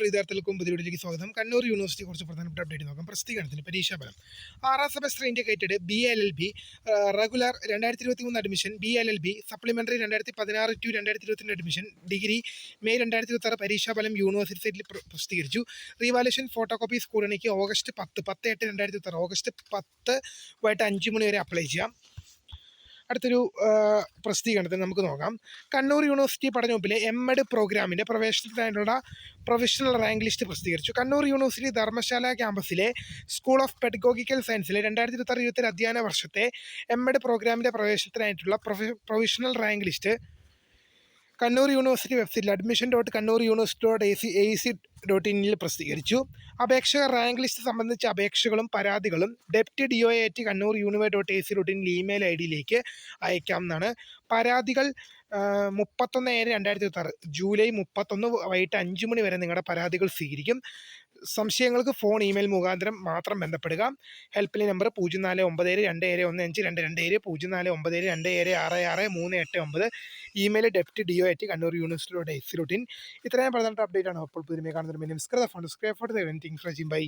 വിദ്യാർത്ഥികൾക്കും പുതിയ വീഡിയോയിലേക്ക് സ്വാഗതം. കണ്ണൂർ യൂണിവേഴ്സിറ്റി കുറച്ച് പ്രധാനപ്പെട്ട അപ്ഡേറ്റ് നോക്കാം. പ്രസിദ്ധീകരണത്തിന് പരീക്ഷാഫലം 6ാം semester indicated BLLB regular 2023 admission, BLLB supplementary 2016 to 2022 admission, degree May 2026 പരീക്ഷാഫലം യൂണിവേഴ്സിറ്റി സൈറ്റിൽ പ്രസിദ്ധീകരിച്ചു. റീവാലുവേഷൻ ഫോട്ടോ കോപ്പീസ് കൂടണിക്ക് ഓഗസ്റ്റ് 10/8/2026 ഓഗസ്റ്റ് 10 വൈകിട്ട് 5 മണി വരെ അപ്ലൈ ചെയ്യാം. അടുത്തൊരു പ്രസിദ്ധീകരണത്തിൽ നമുക്ക് നോക്കാം. കണ്ണൂർ യൂണിവേഴ്സിറ്റി പഠനവകുപ്പിലെ MEd പ്രോഗ്രാമിൻ്റെ പ്രവേശനത്തിനായിട്ടുള്ള പ്രൊഫഷണൽ റാങ്ക് ലിസ്റ്റ് പ്രസിദ്ധീകരിച്ചു. കണ്ണൂർ യൂണിവേഴ്സിറ്റി ധർമ്മശാല ക്യാമ്പസിലെ സ്കൂൾ ഓഫ് പെഡഗോഗിക്കൽ സയൻസിലെ 2026-27 അധ്യയന വർഷത്തെ MEd പ്രോഗ്രാമിൻ്റെ പ്രവേശനത്തിനായിട്ടുള്ള professional rank list Kannur university വെബ്സൈറ്റിൽ admission.kannur.university.ac.in പ്രസിദ്ധീകരിച്ചു. അപേക്ഷകർ റാങ്ക് ലിസ്റ്റ് സംബന്ധിച്ച അപേക്ഷകളും പരാതികളും deputy.doa@kannur.university.ac.in ഇമെയിൽ ID അയക്കാവുന്നതാണ്. പരാതികൾ 31/7/2026 ജൂലൈ 31 വൈകിട്ട് 5 മണി വരെ നിങ്ങളുടെ പരാതികൾ സ്വീകരിക്കും. സംശയങ്ങൾക്ക് ഫോൺ, ഇമെയിൽ മുഖാന്തരം മാത്രം ബന്ധപ്പെടുക. Help line number 0497271522 049727266389. Email deputy.do@kannur.university.ac.in. ഇത്രയും പ്രധാനപ്പെട്ട അപ്ഡേറ്റ് ആണ്. അപ്പോൾ പുതിയ കാണുന്നതിന് സബ്സ്ക്രൈബ് ഫോർ ബൈ.